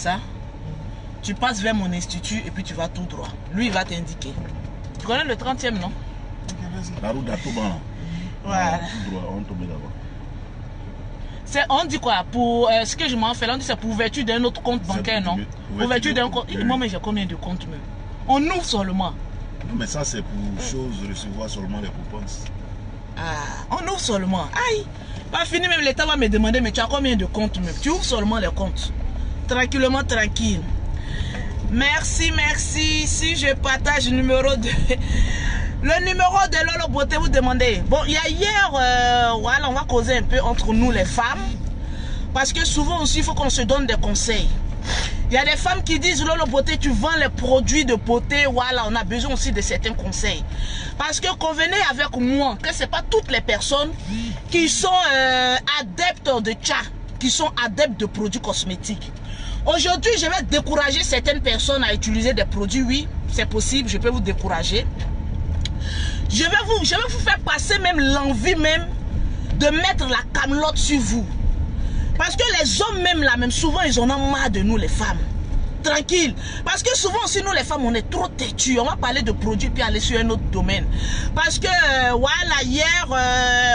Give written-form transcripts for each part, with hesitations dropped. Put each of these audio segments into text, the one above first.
ça. Tu passes vers mon institut et puis tu vas tout droit. Lui, il va t'indiquer. Tu connais le 30e, non? La route d'Atoban. Voilà. Tout droit, on tombe d'abord. On dit quoi? Pour ce que je m'en fais là, on dit c'est pour ouverture d'un autre compte bancaire, non? Pour ouverture d'un compte. Moi, mais j'ai combien de comptes même? On ouvre seulement. Non, mais ça, c'est pour chose recevoir seulement les coupons. Ah, on ouvre seulement. Aïe! Pas fini, même l'État va me demander, mais tu as combien de comptes même? Tu ouvres seulement les comptes. Tranquillement, tranquille. Merci, merci. Si je partage le numéro de... Le numéro de Lolo Beauté, vous demandez. Bon, il y a hier, voilà, on va causer un peu entre nous les femmes. Parce que souvent aussi, il faut qu'on se donne des conseils. Il y a des femmes qui disent, Lolo Beauté, tu vends les produits de beauté. Voilà, on a besoin aussi de certains conseils. Parce que convenez avec moi que ce n'est pas toutes les personnes qui sont adeptes de tcha, qui sont adeptes de produits cosmétiques. Aujourd'hui, je vais décourager certaines personnes à utiliser des produits. Oui, c'est possible, je peux vous décourager. Je vais vous faire passer même l'envie même de mettre la camelote sur vous. Parce que les hommes même là, même souvent, ils en ont marre de nous les femmes. Tranquille. Parce que souvent aussi, nous les femmes, on est trop têtus. On va parler de produits puis aller sur un autre domaine. Parce que, voilà, hier,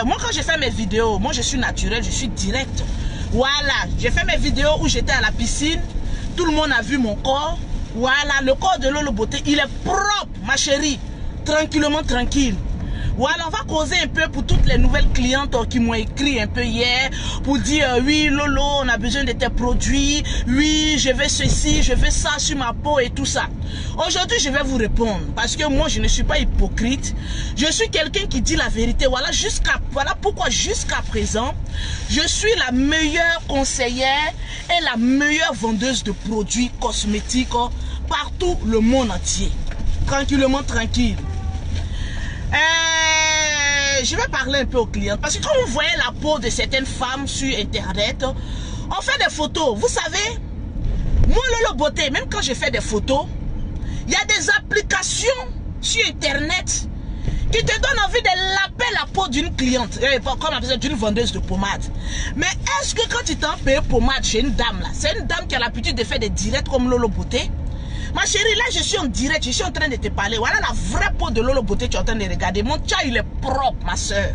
moi quand j'ai fait mes vidéos, moi je suis naturelle, je suis directe. Voilà, j'ai fait mes vidéos où j'étais à la piscine. Tout le monde a vu mon corps. Voilà, le corps de Lolo Beauté, il est propre, ma chérie. Tranquillement, tranquille. Voilà, on va causer un peu pour toutes les nouvelles clientes qui m'ont écrit un peu hier pour dire oui Lolo, on a besoin de tes produits, oui je veux ceci, je veux ça sur ma peau et tout ça. Aujourd'hui je vais vous répondre parce que moi je ne suis pas hypocrite, je suis quelqu'un qui dit la vérité. Voilà pourquoi jusqu'à présent je suis la meilleure conseillère et la meilleure vendeuse de produits cosmétiques partout le monde entier. Tranquillement, tranquille. Je vais parler un peu aux clients parce que quand vous voyez la peau de certaines femmes sur internet, on fait des photos. Vous savez, moi Lolo Beauté, même quand je fais des photos, il y a des applications sur internet qui te donnent envie de laper la peau d'une cliente, comme d'une vendeuse de pommade. Mais est-ce que quand tu t'en payes pommade chez une dame là, c'est une dame qui a l'habitude de faire des directs comme Lolo Beauté? Ma chérie, là je suis en direct, je suis en train de te parler. Voilà la vraie peau de Lolo Beauté, tu es en train de regarder. Mon tcha, il est propre, ma soeur.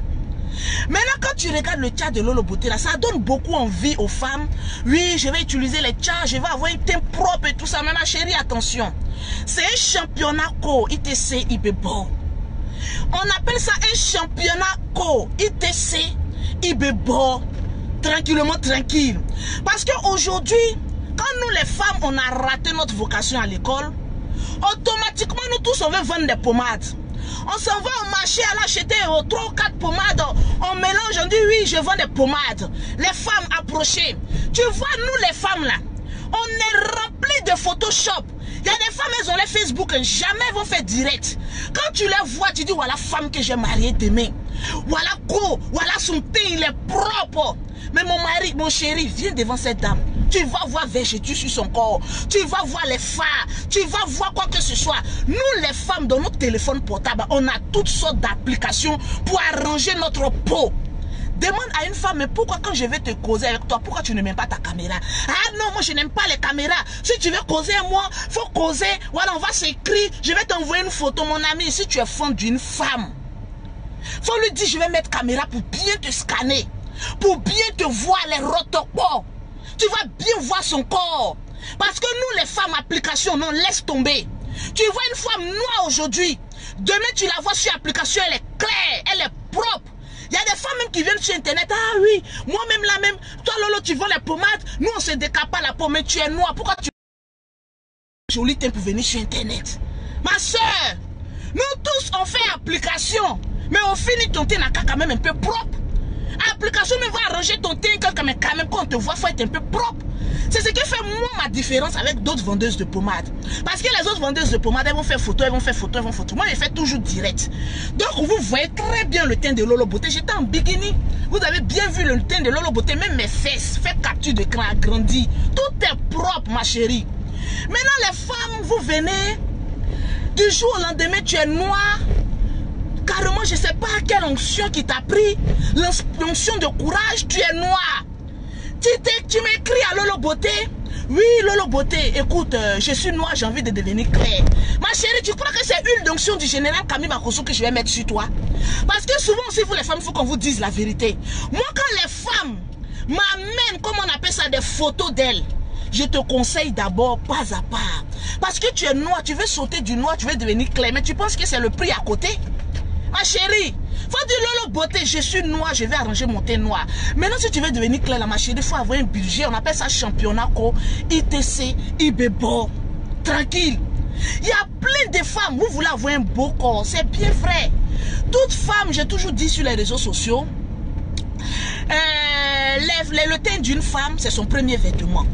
Maintenant, quand tu regardes le tcha de Lolo Beauté, là, ça donne beaucoup envie aux femmes. Oui, je vais utiliser les tchas, je vais avoir un teint propre et tout ça. Mais ma chérie, attention. C'est un championnat co, ITC, IBEBO. On appelle ça un championnat co, ITC, IBEBO. Tranquillement, tranquille. Parce qu'aujourd'hui, quand nous les femmes, on a raté notre vocation à l'école, automatiquement nous tous on veut vendre des pommades. On s'en va au marché à l'acheter 3 ou 4 pommades. On mélange, on dit oui, je vends des pommades. Les femmes approchées. Tu vois, nous les femmes là, on est rempli de Photoshop. Il y a des femmes, elles ont les Facebook, jamais vont faire direct. Quand tu les vois, tu dis voilà femme que j'ai mariée demain. Voilà quoi, voilà son teint, il est propre. Mais mon mari, mon chéri, viens devant cette dame. Tu vas voir végétus sur son corps. Tu vas voir les phares. Tu vas voir quoi que ce soit. Nous, les femmes, dans notre téléphone portable, on a toutes sortes d'applications pour arranger notre peau. Demande à une femme, mais pourquoi quand je vais te causer avec toi, pourquoi tu ne mets pas ta caméra? Ah non, moi je n'aime pas les caméras. Si tu veux causer avec moi, faut causer. Voilà, on va s'écrire. Je vais t'envoyer une photo, mon ami. Si tu es fan d'une femme, faut lui dire, je vais mettre caméra pour bien te scanner. Pour bien te voir les rotopos. Tu vas bien voir son corps. Parce que nous les femmes application, non, laisse tomber. Tu vois une femme noire aujourd'hui. Demain tu la vois sur application, elle est claire, elle est propre. Il y a des femmes même qui viennent sur internet. Ah oui, moi-même là même. Toi Lolo, tu vends les pommades. Nous on se décape pas la peau, mais tu es noire. Pourquoi tu joli teint pour venir sur internet? Ma soeur, nous tous on fait application. Mais on finit ton teint quand même un peu propre. Application me va arranger ton teint mais quand même quand on te voit, faut être un peu propre. C'est ce qui fait moi ma différence avec d'autres vendeuses de pommades. Parce que les autres vendeuses de pommades, elles vont faire photo, elles vont faire photo, elles vont photo. Moi, je fais toujours direct. Donc, vous voyez très bien le teint de Lolo Beauté. J'étais en bikini. Vous avez bien vu le teint de Lolo Beauté. Même mes fesses, fait capture d'écran agrandi. Tout est propre, ma chérie. Maintenant, les femmes, vous venez. Du jour au lendemain, tu es noire. Carrément, je ne sais pas quelle onction qui t'a pris. L'onction de courage, tu es noir. Tu m'écris à Lolo Beauté. Oui, Lolo Beauté, écoute, je suis noire, j'ai envie de devenir claire. Ma chérie, tu crois que c'est huile d'onction du général Camille Makosso que je vais mettre sur toi? Parce que souvent aussi, vous les femmes, il faut qu'on vous dise la vérité. Moi, quand les femmes m'amènent, comme on appelle ça, des photos d'elles, je te conseille d'abord pas à pas. Parce que tu es noir, tu veux sauter du noir, tu veux devenir clair, mais tu penses que c'est le prix à côté? Ma chérie, faut dire Lolo Beauté, je suis noir, je vais arranger mon teint noir. Maintenant, si tu veux devenir clair, ma chérie, il faut avoir un budget, on appelle ça championnat, ITC, IBEBO, tranquille. Il y a plein de femmes, vous voulez avoir un beau corps, c'est bien vrai. Toute femme, j'ai toujours dit sur les réseaux sociaux, le teint d'une femme, c'est son premier vêtement.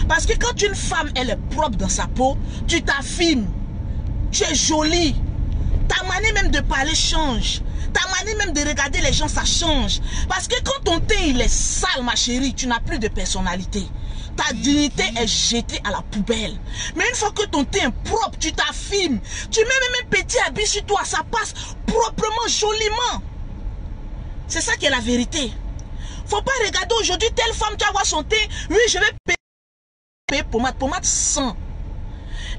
Parce que quand une femme, elle est propre dans sa peau, tu t'affirmes, tu es jolie. Ta manière même de parler change. Ta manière même de regarder les gens, ça change. Parce que quand ton teint, il est sale, ma chérie, tu n'as plus de personnalité. Ta dignité est jetée à la poubelle. Mais une fois que ton teint est propre, tu t'affirmes. Tu mets même un petit habit sur toi, ça passe proprement, joliment. C'est ça qui est la vérité. Faut pas regarder aujourd'hui telle femme, tu vas voir son teint. Oui, je vais payer pommade, pommade sans.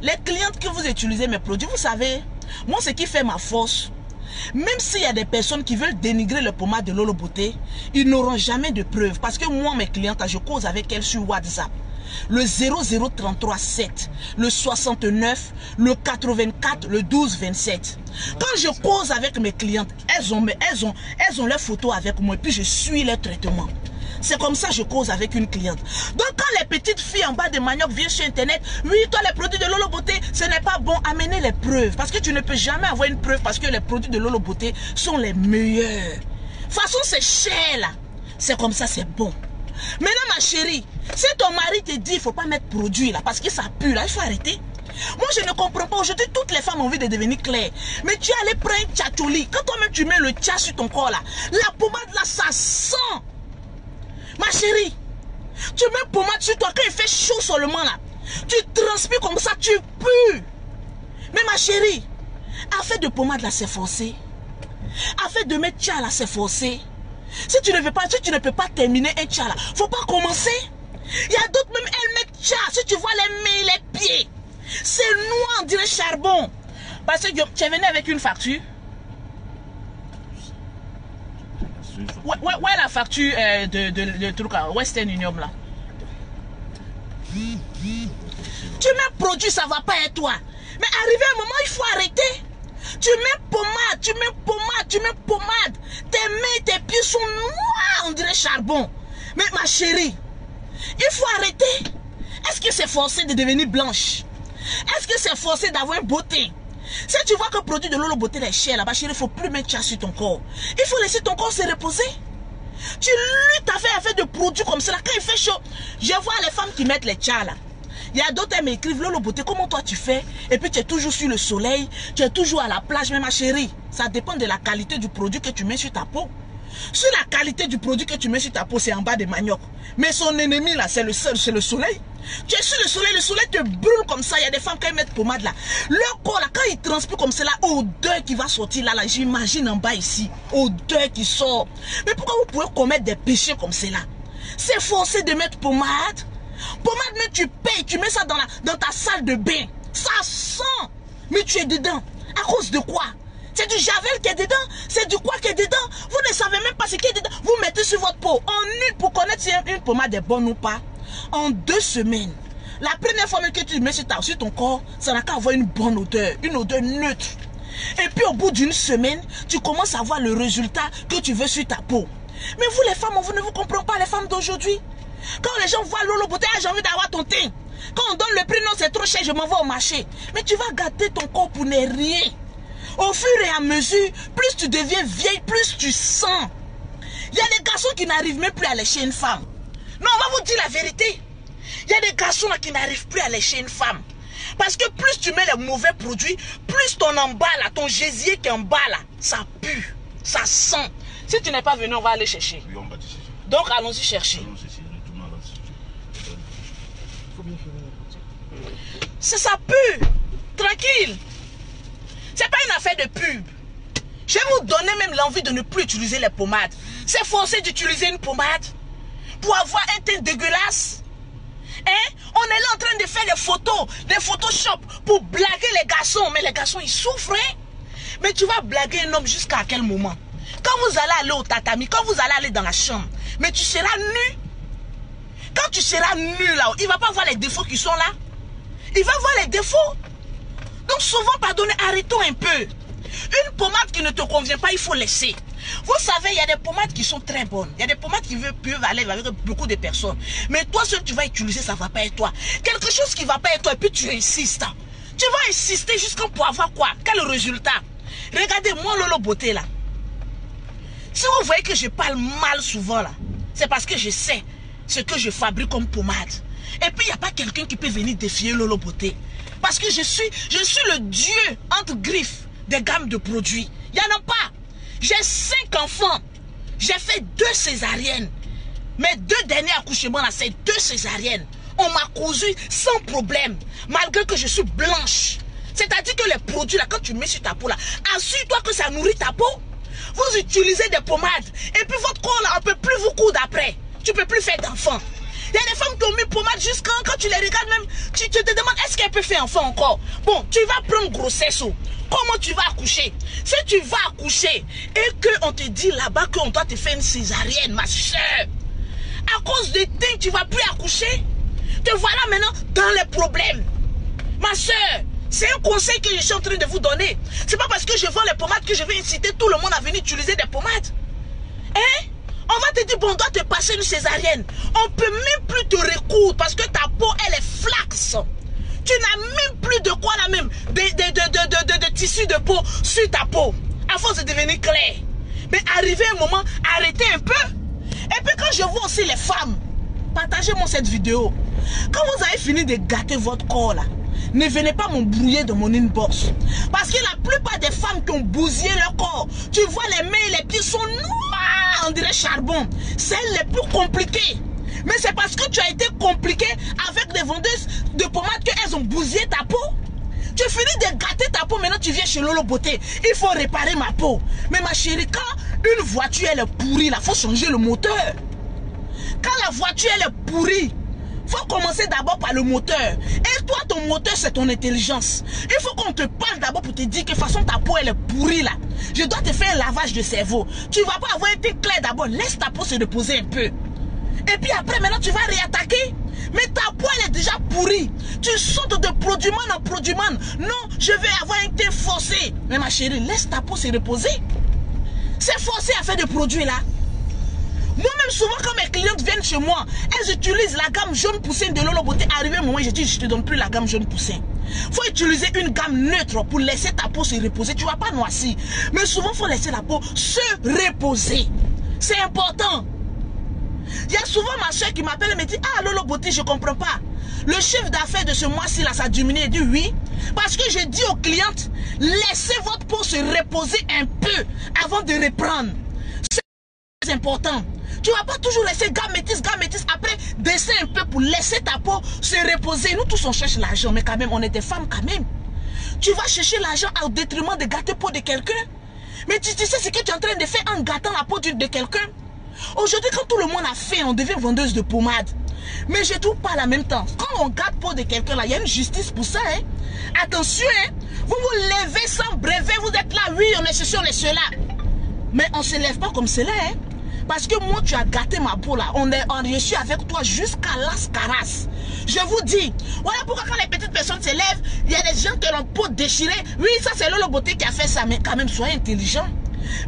Les clientes que vous utilisez mes produits, vous savez, moi ce qui fait ma force, même s'il y a des personnes qui veulent dénigrer le pommade de Lolo Beauté, ils n'auront jamais de preuves. Parce que moi, mes clientes, je cause avec elles sur WhatsApp. Le 00337, le 69, le 84, le 12 27. Quand je cause avec mes clientes, elles ont leurs photos avec moi et puis je suis leur traitement. C'est comme ça que je cause avec une cliente. Donc quand les petites filles en bas de manioc viennent sur internet, oui, toi les produits de Lolo Beauté, ce n'est pas bon, amenez les preuves. Parce que tu ne peux jamais avoir une preuve parce que les produits de Lolo Beauté sont les meilleurs. De toute façon, c'est cher là. C'est comme ça, c'est bon. Maintenant ma chérie, si ton mari te dit il ne faut pas mettre produit là parce que ça pue là, il faut arrêter. Moi je ne comprends pas, aujourd'hui toutes les femmes ont envie de devenir claires. Mais tu allais prendre un tchatchouli. Quand toi-même tu mets le tchat sur ton corps là, la pommade là ça sent. Ma chérie, tu mets pommade sur toi quand il fait chaud seulement là. Tu transpires comme ça, tu pues. Mais ma chérie, affaire de pommade là c'est forcé. Affaire de mettre tchat là c'est forcé. Si tu ne veux pas, si tu ne peux pas terminer un tchat là, faut pas commencer. Il y a d'autres même, elles mettent tchat. Si tu vois les mains, les pieds, c'est noir, on dirait charbon. Parce que tu es venu avec une facture. Ouais, la facture de truc à Western Union là. Tu mets produit, ça va pas être toi. Mais arrivé un moment, il faut arrêter. Tu mets pommade, tu mets pommade, tu mets pommade. Tes mains, tes pieds sont noirs, on dirait charbon. Mais ma chérie, il faut arrêter. Est-ce que c'est forcé de devenir blanche? Est-ce que c'est forcé d'avoir une beauté? Si tu vois que le produit de Lolo Beauté est cher là-bas, chérie, il ne faut plus mettre ça sur ton corps. Il faut laisser ton corps se reposer. Tu luttes avec de produits comme ça. Quand il fait chaud, je vois les femmes qui mettent les tchas là. Il y a d'autres qui m'écrivent, Lolo Beauté, comment toi tu fais? Et puis tu es toujours sur le soleil, tu es toujours à la plage. Mais ma chérie, ça dépend de la qualité du produit que tu mets sur ta peau. Si la qualité du produit que tu mets sur ta peau, c'est en bas des maniocs. Mais son ennemi là, c'est le soleil. Tu es sur le soleil te brûle comme ça. Il y a des femmes qui mettent pommade là. Leur corps là, quand ils transpirent comme ça, odeur qui va sortir là, j'imagine en bas ici, odeur qui sort. Mais pourquoi vous pouvez commettre des péchés comme cela? C'est forcé de mettre pommade. Pommade, mais tu payes, tu mets ça dans ta salle de bain. Ça sent. Mais tu es dedans. À cause de quoi? C'est du javel qui est dedans. C'est du quoi qui est dedans. Vous ne savez même pas ce qui est dedans. Vous mettez sur votre peau. Pour connaître si une pommade est bonne ou pas, en 2 semaines. La première fois que tu mets sur ton corps, ça n'a qu'à avoir une bonne odeur. Une odeur neutre. Et puis au bout d'une semaine, tu commences à voir le résultat que tu veux sur ta peau. Mais vous les femmes, vous ne vous comprenez pas les femmes d'aujourd'hui. Quand les gens voient Lolo Beauté, j'ai envie d'avoir ton teint. Quand on donne le prix, non c'est trop cher, je m'en vais au marché. Mais tu vas gâter ton corps pour ne rien. Au fur et à mesure, plus tu deviens vieille, plus tu sens. Il y a des garçons qui n'arrivent même plus à lécher une femme. Non, on va vous dire la vérité. Il y a des garçons là qui n'arrivent plus à lécher une femme. Parce que plus tu mets les mauvais produits, plus ton en bas là, ton gésier qui est en bas là, ça pue, ça sent. Si tu n'es pas venu, on va aller chercher. Oui, on va te chercher. Donc allons-y chercher. C'est ça pue. Tranquille. C'est pas une affaire de pub. Je vais vous donner même l'envie de ne plus utiliser les pommades. C'est forcé d'utiliser une pommade pour avoir un teint dégueulasse. Hein? On est là en train de faire des photos, des Photoshop pour blaguer les garçons. Mais les garçons, ils souffrent. Hein? Mais tu vas blaguer un homme jusqu'à quel moment? Quand vous allez aller au tatami, quand vous allez aller dans la chambre, mais tu seras nu. Quand tu seras nu là, il ne va pas voir les défauts qui sont là. Il va voir les défauts. Donc souvent, pardonnez, arrêtons un peu. Une pommade qui ne te convient pas, il faut laisser. Vous savez, il y a des pommades qui sont très bonnes. Il y a des pommades qui peuvent aller avec beaucoup de personnes. Mais toi, ce que tu vas utiliser, ça ne va pas être toi. Quelque chose qui ne va pas être toi, et puis tu insistes. Tu vas insister jusqu'à pour avoir quoi? Quel résultat? Regardez, moi, Lolo Beauté, là. Si vous voyez que je parle mal souvent, là, c'est parce que je sais ce que je fabrique comme pommade. Et puis, il n'y a pas quelqu'un qui peut venir défier Lolo Beauté. Parce que je suis le dieu, entre griffes, des gammes de produits. Il n'y en a pas. J'ai 5 enfants. J'ai fait 2 césariennes. Mes 2 derniers accouchements, là, c'est 2 césariennes. On m'a cousu sans problème, malgré que je suis blanche. C'est-à-dire que les produits, là, quand tu mets sur ta peau, là, assure-toi que ça nourrit ta peau. Vous utilisez des pommades, et puis votre corps, là, on ne peut plus vous coudre après. Tu ne peux plus faire d'enfants. Il y a des femmes qui ont mis pommade jusqu'à quand tu les regardes même, tu te demandes, est-ce qu'elle peut faire enfant encore? Bon, tu vas prendre grossesse. Comment tu vas accoucher? Si tu vas accoucher, et qu'on te dit là-bas qu'on doit te faire une césarienne, ma soeur, à cause de tes, tu ne vas plus accoucher. Te voilà maintenant dans les problèmes. Ma soeur, c'est un conseil que je suis en train de vous donner. C'est pas parce que je vends les pommades que je vais inciter tout le monde à venir utiliser des pommades. Hein? On va te dire, bon, on doit te passer une césarienne. On ne peut même plus te recoudre parce que ta peau, elle est flax. Tu n'as même plus de quoi là même, de tissu de peau sur ta peau. À force de devenir clair. Mais arrivé un moment, arrêtez un peu. Et puis quand je vois aussi les femmes, partagez-moi cette vidéo. Quand vous avez fini de gâter votre corps là, ne venez pas m'embrouiller dans mon inbox. Parce que la plupart des femmes qui ont bousillé leur corps, tu vois les mains et les pieds sont noirs, on dirait charbon. C'est les plus compliquées. Mais c'est parce que tu as été compliqué avec des vendeuses de pommades qu'elles ont bousillé ta peau. Tu finis de gâter ta peau, maintenant tu viens chez Lolo Beauté. Il faut réparer ma peau. Mais ma chérie, quand une voiture elle est pourrie, il faut changer le moteur. Quand la voiture elle est pourrie, il faut commencer d'abord par le moteur. Et toi, ton moteur, c'est ton intelligence. Il faut qu'on te parle d'abord pour te dire que de toute façon, ta peau, elle est pourrie là. Je dois te faire un lavage de cerveau. Tu ne vas pas avoir été clair d'abord. Laisse ta peau se reposer un peu. Et puis après, maintenant, tu vas réattaquer. Mais ta peau, elle est déjà pourrie. Tu sautes de produit man en produit man. Non, je vais avoir un teint forcé. Mais ma chérie, laisse ta peau se reposer. C'est forcé à faire des produits là. Moi-même, souvent, quand mes clientes viennent chez moi, elles utilisent la gamme jaune poussin de Lolo Beauté. Arrivé un moment, je dis, je ne te donne plus la gamme jaune poussin. Il faut utiliser une gamme neutre pour laisser ta peau se reposer. Tu ne vas pas noircir. Mais souvent, il faut laisser la peau se reposer. C'est important. Il y a souvent ma soeur qui m'appelle et me dit, ah Lolo Beauté, je ne comprends pas. Le chiffre d'affaires de ce mois-ci, là, ça a diminué. Elle dit oui. Parce que je dis aux clientes, laissez votre peau se reposer un peu avant de reprendre. C'est important. Tu ne vas pas toujours laisser gamme métisse, après baisser un peu pour laisser ta peau se reposer. Nous tous on cherche l'argent, mais quand même, on est des femmes quand même. Tu vas chercher l'argent au détriment de gâter la peau de quelqu'un. Mais tu sais ce que tu es en train de faire en gâtant la peau de quelqu'un. Aujourd'hui, quand tout le monde a fait, on devient vendeuse de pommade. Mais je ne trouve pas la même temps. Quand on gâte la peau de quelqu'un, là, il y a une justice pour ça. Hein? Attention, hein? Vous vous levez sans brevet, vous êtes là, oui, on est ceci, on est cela. Mais on ne se lève pas comme cela, hein? Parce que moi, tu as gâté ma peau là. Je suis avec toi jusqu'à Las Caras. Je vous dis, voilà pourquoi quand les petites personnes se lèvent, il y a des gens qui ont la peau déchirée. Oui, ça c'est Lolo Beauté qui a fait ça. Mais quand même, soyez intelligent.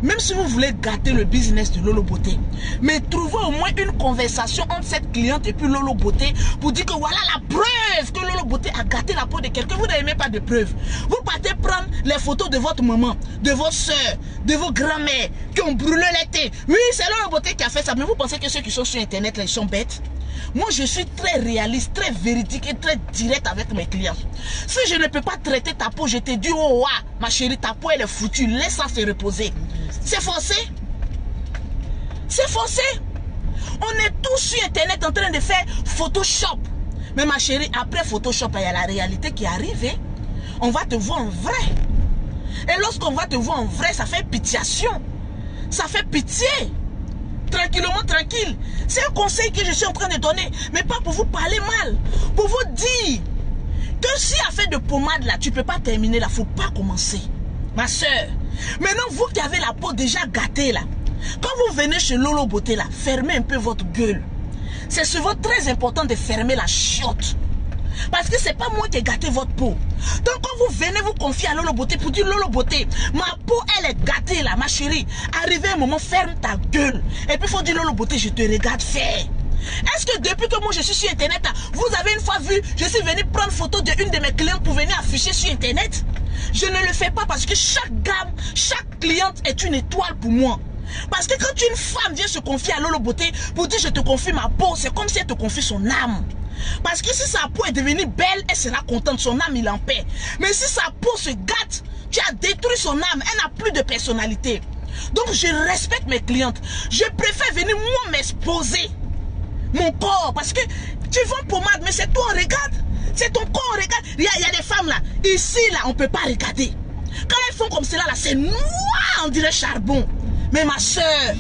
Même si vous voulez gâter le business de Lolo Beauté, mais trouvez au moins une conversation entre cette cliente et puis Lolo Beauté pour dire que voilà la preuve que Lolo Beauté a gâté la peau de quelqu'un. Vous n'avez même pas de preuve. Vous partez prendre les photos de votre maman, de vos soeurs, de vos grands-mères qui ont brûlé l'été. Oui, c'est Lolo Beauté qui a fait ça. Mais vous pensez que ceux qui sont sur Internet, là, ils sont bêtes? Moi, je suis très réaliste, très véridique et très direct avec mes clients. Si je ne peux pas traiter ta peau, je te dis, oh, ma chérie, ta peau, elle est foutue. Laisse-la se reposer. C'est forcé. C'est forcé. On est tous sur Internet en train de faire Photoshop. Mais ma chérie, après Photoshop, il y a la réalité qui arrive. Hein? On va te voir en vrai. Et lorsqu'on va te voir en vrai, ça fait pitiation. Ça fait pitié. tranquillement, tranquille. C'est un conseil que je suis en train de donner, mais pas pour vous parler mal, pour vous dire que si affaire de pommade là, tu peux pas terminer là, faut pas commencer. Ma soeur, maintenant vous qui avez la peau déjà gâtée là, quand vous venez chez Lolo Beauté là, fermez un peu votre gueule. C'est souvent très important de fermer la chiotte. Parce que c'est pas moi qui ai gâté votre peau. Donc quand vous venez vous confier à Lolo Beauté pour dire Lolo Beauté, ma peau elle est gâtée là, ma chérie. Arrivé un moment, ferme ta gueule. Et puis il faut dire Lolo Beauté, je te regarde faire. Est-ce que depuis que moi je suis sur internet là, vous avez une fois vu, je suis venu prendre photo d'une de mes clientes pour venir afficher sur internet? Je ne le fais pas parce que chaque gamme, chaque cliente est une étoile pour moi. Parce que quand une femme vient se confier à Lolo Beauté pour dire je te confie ma peau, c'est comme si elle te confie son âme. Parce que si sa peau est devenue belle, elle sera contente, son âme il est en paix. Mais si sa peau se gâte, tu as détruit son âme, elle n'a plus de personnalité. Donc je respecte mes clientes. Je préfère venir moi m'exposer mon corps. Parce que tu vends pommade, mais c'est toi on regarde. C'est ton corps on regarde. Il y a des femmes là, ici là, on ne peut pas regarder. Quand elles font comme cela là, c'est noir, on dirait charbon. Mais ma soeur,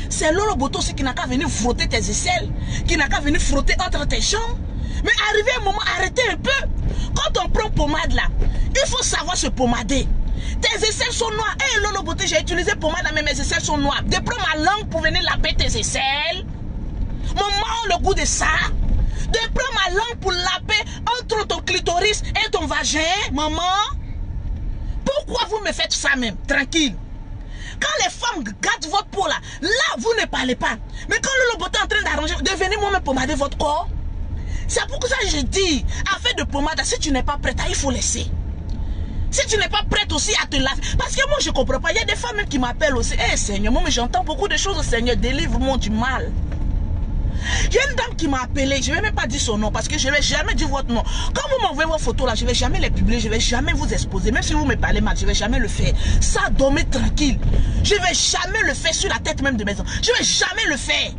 c'est Lolo Beauté aussi qui n'a qu'à venir frotter tes aisselles, qui n'a qu'à venir frotter entre tes jambes. Mais arrivé un moment, arrêtez un peu. Quand on prend pommade là, il faut savoir se pommader. Tes aisselles sont noires. Hé Lolo Beauté, j'ai utilisé pommade là, mais mes aisselles sont noires. De prendre ma langue pour venir laver tes aisselles. Maman, le goût de ça. De prendre ma langue pour laver entre ton clitoris et ton vagin, maman. Pourquoi vous me faites ça même? Tranquille. Quand les femmes gâtent votre peau là, vous ne parlez pas. Mais quand Lolo Beauté est en train d'arranger, devenez moi-même pommader votre corps. C'est pour ça que je dis, affaire de pommade, si tu n'es pas prête, il faut laisser. Si tu n'es pas prête aussi à te laver. Parce que moi je ne comprends pas, il y a des femmes même qui m'appellent aussi. Eh Seigneur, moi mais j'entends beaucoup de choses, Seigneur, délivre-moi du mal. Il y a une dame qui m'a appelé, je ne vais même pas dire son nom parce que je ne vais jamais dire votre nom. Quand vous m'envoyez vos photos là, je ne vais jamais les publier, je ne vais jamais vous exposer. Même si vous me parlez mal, je ne vais jamais le faire. Ça, dormez tranquille. Je ne vais jamais le faire sur la tête même de mes enfants. Je ne vais jamais le faire.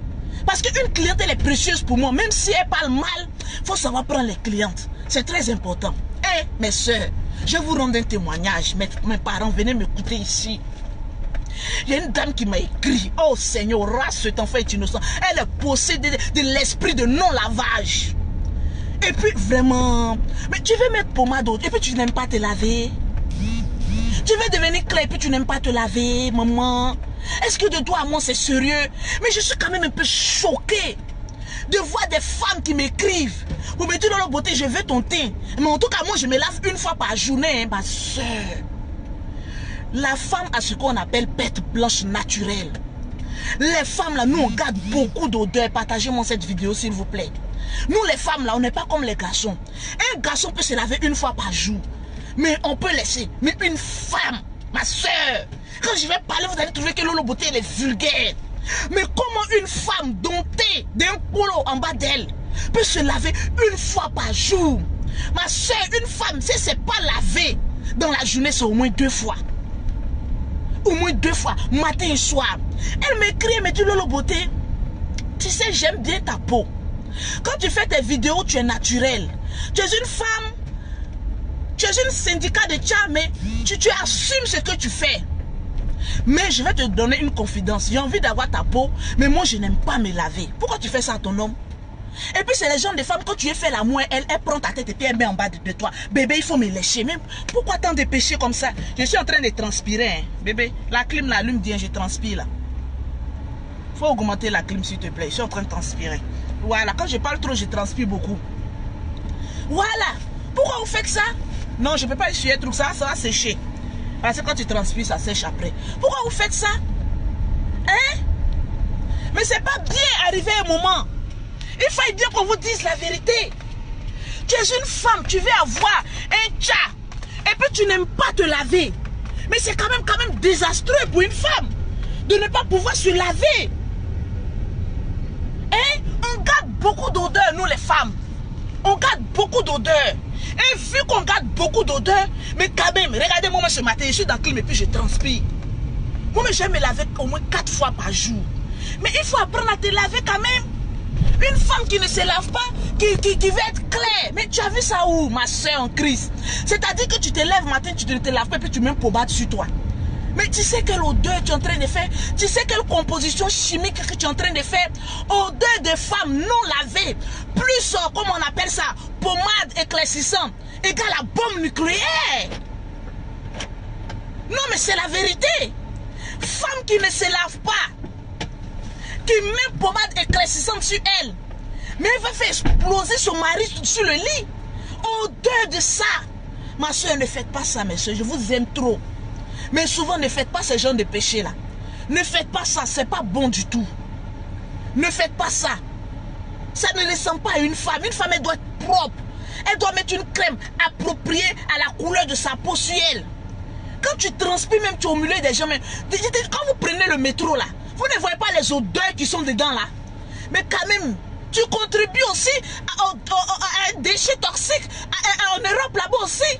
Parce qu'une cliente, elle est précieuse pour moi. Même si elle parle mal, il faut savoir prendre les clientes. C'est très important. Eh, mes soeurs, je vous rends un témoignage. Mes parents, venez m'écouter ici. Il y a une dame qui m'a écrit, oh Seigneur, race, cet enfant est innocent. Elle est possédée de l'esprit de non-lavage. Et puis vraiment, mais tu veux mettre pommade et puis tu n'aimes pas te laver. Tu veux devenir clair et puis tu n'aimes pas te laver, maman. Est-ce que de toi à moi c'est sérieux? Mais je suis quand même un peu choquée de voir des femmes qui m'écrivent pour me dire Lolo Beauté, je veux ton teint. Mais en tout cas, moi je me lave une fois par journée, hein, ma soeur. La femme a ce qu'on appelle perte blanche naturelle. Les femmes là, nous on garde beaucoup d'odeur. Partagez-moi cette vidéo s'il vous plaît. Nous les femmes là, on n'est pas comme les garçons. Un garçon peut se laver une fois par jour. Mais on peut laisser. Mais une femme, ma soeur, quand je vais parler, vous allez trouver que Lolo Beauté elle est vulgaire. Mais comment une femme domptée d'un polo en bas d'elle peut se laver une fois par jour? Ma soeur, une femme, si c'est pas lavé dans la journée, c'est au moins 2 fois. Au moins 2 fois, matin et soir. Elle m'écrit, elle me dit Lolo Beauté, tu sais, j'aime bien ta peau. Quand tu fais tes vidéos, tu es naturelle. Tu es une femme, tu es une syndicat de tcha, mais tu assumes ce que tu fais. Mais je vais te donner une confidence. J'ai envie d'avoir ta peau, mais moi je n'aime pas me laver. Pourquoi tu fais ça à ton homme? Et puis c'est les gens des femmes, quand tu es fait l'amour, elle prend ta tête et puis elle met en bas de toi. Bébé, il faut me lécher. Même pourquoi tant de péchés comme ça? Je suis en train de transpirer, hein. Bébé, la clim l'allume bien, je transpire là. Faut augmenter la clim s'il te plaît. Je suis en train de transpirer. Voilà, quand je parle trop, je transpire beaucoup. Voilà. Pourquoi vous faites ça? Non, je ne peux pas essuyer tout ça, ça va sécher. Parce que quand tu transpires, ça sèche après. Pourquoi vous faites ça? Hein? Mais c'est pas bien arrivé un moment. Il faut bien qu'on vous dise la vérité. Tu es une femme, tu veux avoir un tcha. Et puis tu n'aimes pas te laver. Mais c'est quand même désastreux pour une femme de ne pas pouvoir se laver. Hein? On garde beaucoup d'odeur, nous les femmes. On garde beaucoup d'odeur. Et vu qu'on garde beaucoup d'odeur, mais quand même, regardez-moi ce matin, je suis dans le clim et puis je transpire. Moi, je vais me laver au moins 4 fois par jour. Mais il faut apprendre à te laver quand même. Une femme qui ne se lave pas, qui veut être claire. Mais tu as vu ça où, ma soeur en Christ? C'est-à-dire que tu te lèves matin, tu ne te laves pas et puis tu mets une pommade sur toi. Mais tu sais quelle odeur tu es en train de faire? Tu sais quelle composition chimique que tu es en train de faire? Odeur de femme non lavée, plus, comme on appelle ça, pommade éclaircissante, égale à bombe nucléaire. Non, mais c'est la vérité. Femme qui ne se lave pas, qui met pommade éclaircissante sur elle, mais elle va faire exploser son mari sur le lit. Odeur de ça. Ma soeur, ne faites pas ça, mes soeurs, je vous aime trop. Mais souvent, ne faites pas ce genre de péché-là. Ne faites pas ça, c'est pas bon du tout. Ne faites pas ça. Ça ne ressemble pas à une femme. Une femme, elle doit être propre. Elle doit mettre une crème appropriée à la couleur de sa peau sur elle. Quand tu transpires, même tu es au milieu des gens, même, quand vous prenez le métro là, vous ne voyez pas les odeurs qui sont dedans là. Mais quand même, tu contribues aussi à un déchet toxique en Europe là-bas aussi.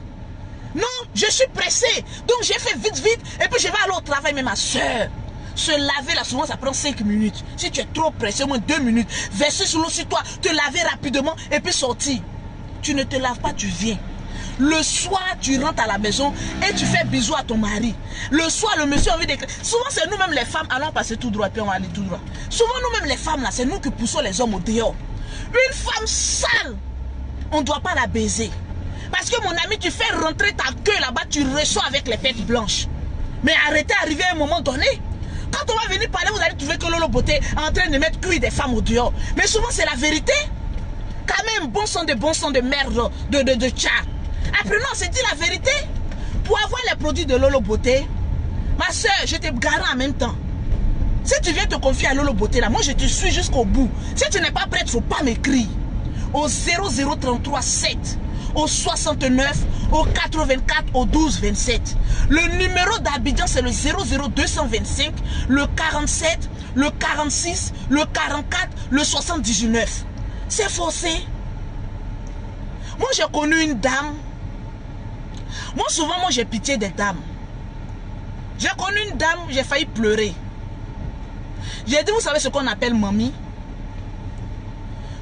Non, je suis pressée. Donc j'ai fait vite, et puis je vais aller au travail. Mais ma soeur, se laver là, souvent ça prend 5 minutes. Si tu es trop pressé, au moins 2 minutes. Verser sur l'eau sur toi, te laver rapidement et puis sortir. Tu ne te laves pas, tu viens. Le soir, tu rentres à la maison et tu fais bisous à ton mari. Le soir, le monsieur a envie d'écrire. Souvent, c'est nous-mêmes les femmes, allons passer tout droit, puis on va aller tout droit. Souvent, nous-mêmes les femmes, là, c'est nous qui poussons les hommes au dehors. Une femme sale, on ne doit pas la baiser. Parce que mon ami, tu fais rentrer ta queue là-bas, tu reçois avec les pattes blanches. Mais arrêtez d'arriver à un moment donné. Quand on va venir parler, vous allez trouver que Lolo Beauté est en train de mettre cuit des femmes au dehors. Mais souvent, c'est la vérité. Quand même, bon sang de merde, de tcha. Après, non, c'est dit la vérité. Pour avoir les produits de Lolo Beauté, ma soeur, je te garant en même temps. Si tu viens te confier à Lolo Beauté, là, moi, je te suis jusqu'au bout. Si tu n'es pas prête, il ne faut pas m'écrire. Au 0033 7. Au 69, au 84, au 12 27. Le numéro d'Abidjan, c'est le 00225, le 47, le 46, le 44, le 79. C'est forcé. Moi, j'ai connu une dame. Moi, souvent, j'ai pitié des dames. J'ai connu une dame, j'ai failli pleurer. J'ai dit, vous savez ce qu'on appelle mamie?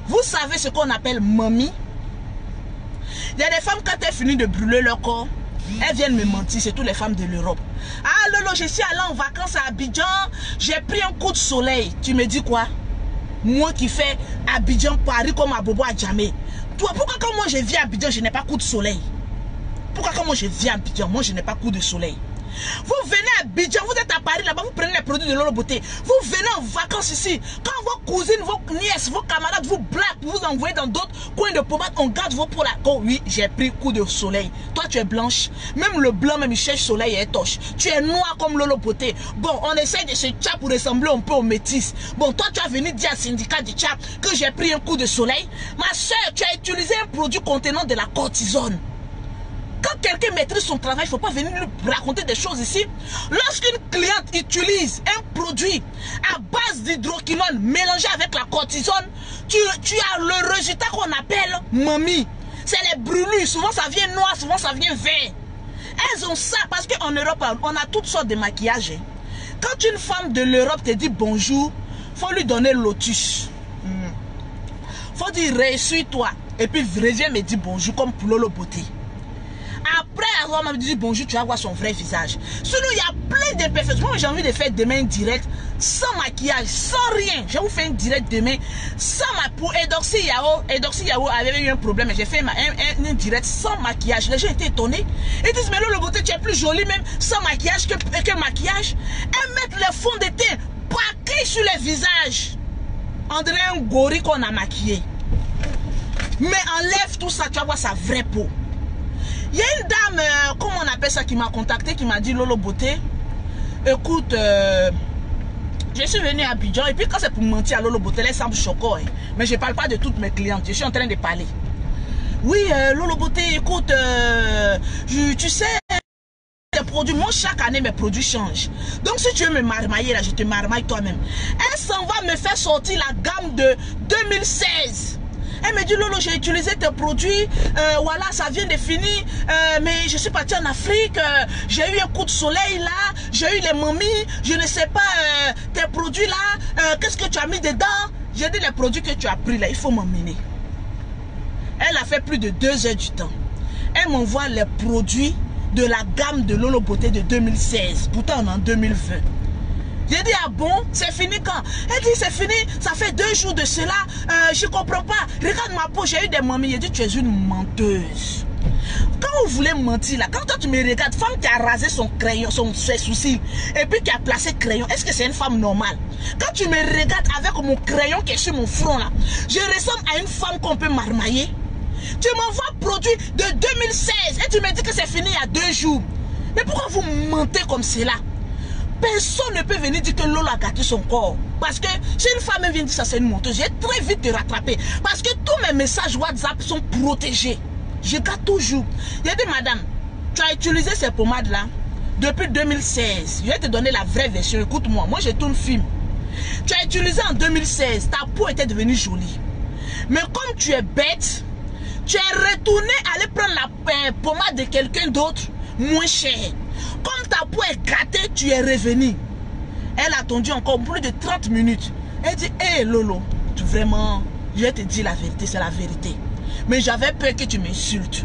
Vous savez ce qu'on appelle mamie? Il y a des femmes, quand elles finissent de brûler leur corps, elles viennent me mentir, c'est toutes les femmes de l'Europe. Ah Lolo, je suis allée en vacances à Abidjan, j'ai pris un coup de soleil. Tu me dis quoi? Moi qui fais Abidjan, Paris comme à Bobo à Djamé. Toi, pourquoi quand moi je viens à Abidjan, je n'ai pas coup de soleil? Pourquoi quand moi je viens à Abidjan, moi je n'ai pas coup de soleil? Vous venez à Abidjan, vous êtes à Paris là-bas, vous prenez les produits de Lolo Beauté. Vous venez en vacances ici. Quand vos cousines, vos nièces, vos camarades vous blaguent, vous envoyez dans d'autres coins de pommade, on garde vos peaux là. Oh oui, j'ai pris coup de soleil. Toi, tu es blanche. Même le blanc, même il cherche soleil et torche. Tu es noir comme Lolo Beauté. Bon, on essaye de se tchap pour ressembler un peu aux métis. Bon, toi, tu as venu dire à syndicat du tchap que j'ai pris un coup de soleil. Ma soeur, tu as utilisé un produit contenant de la cortisone. Quand quelqu'un maîtrise son travail, il ne faut pas venir lui raconter des choses ici. Lorsqu'une cliente utilise un produit à base d'hydroquinone mélangé avec la cortisone, tu as le résultat qu'on appelle mamie. C'est les brûlures. Souvent ça vient noir, souvent ça vient vert. Elles ont ça parce qu'en Europe, on a toutes sortes de maquillages. Quand une femme de l'Europe te dit bonjour, il faut lui donner lotus. Il faut dire réussis-toi. Et puis reviens me dire bonjour comme pour Lolo Beauté. Après avoir m'a dit bonjour, tu vas voir son vrai visage. Sinon, il y a plein d'imperfections. Moi, j'ai envie de faire demain un direct sans maquillage, sans rien. Je vais vous faire un direct demain sans ma peau. Edoxy Yao avait eu un problème. J'ai fait un direct sans maquillage. Les gens étaient étonnés. Ils disent, mais Lolo Beauté, tu es plus jolie même sans maquillage que maquillage. Elles mettent le fond de teint paquet sur les visages. On dirait un gorille qu'on a maquillé. Mais enlève tout ça, tu vas voir sa vraie peau. Il y a une dame, comment on appelle ça, qui m'a contacté, qui m'a dit Lolo Beauté, écoute, je suis venue à Abidjan et puis quand c'est pour mentir à Lolo Beauté, elle semble choquée. Hein. Mais je ne parle pas de toutes mes clientes, je suis en train de parler. Oui, Lolo Beauté, écoute, tu sais, les produits, moi chaque année mes produits changent. Donc si tu veux me marmailler là, je te marmaille toi-même. Elle s'en va me faire sortir la gamme de 2016. Elle me dit Lolo, j'ai utilisé tes produits, voilà, ça vient de finir, mais je suis partie en Afrique, j'ai eu un coup de soleil là, j'ai eu les mamies, je ne sais pas, tes produits là, qu'est-ce que tu as mis dedans? J'ai dit les produits que tu as pris là, il faut m'emmener. Elle a fait plus de 2 heures du temps. Elle m'envoie les produits de la gamme de Lolo Beauté de 2016. Pourtant, on est en 2020. J'ai dit, ah bon, c'est fini quand? Elle dit, c'est fini, ça fait 2 jours de cela, je comprends pas. Regarde ma peau, j'ai eu des mamies. J'ai dit, tu es une menteuse. Quand vous voulez mentir là, quand toi tu me regardes, femme qui a rasé son crayon, ses sourcils, et puis qui a placé crayon, est-ce que c'est une femme normale? Quand tu me regardes avec mon crayon qui est sur mon front là, je ressemble à une femme qu'on peut marmailler. Tu m'envoies produit de 2016 et tu me dis que c'est fini il y a 2 jours. Mais pourquoi vous mentez comme cela? Personne ne peut venir dire que Lolo a gâté son corps. Parce que si une femme vient dire ça, c'est une menteuse, j'ai très vite te rattraper. Parce que tous mes messages WhatsApp sont protégés. Je garde toujours. J'ai dit, madame, tu as utilisé ces pommades-là depuis 2016. Je vais te donner la vraie version. Écoute-moi, moi je tourne film. Tu as utilisé en 2016, ta peau était devenue jolie. Mais comme tu es bête, tu es retourné aller prendre la pommade de quelqu'un d'autre moins cher. Comme ta peau est gâtée, tu es revenu. Elle a attendu encore plus de 30 minutes. Elle dit, hé hey, Lolo, vraiment, je vais te dire la vérité, c'est la vérité. Mais j'avais peur que tu m'insultes.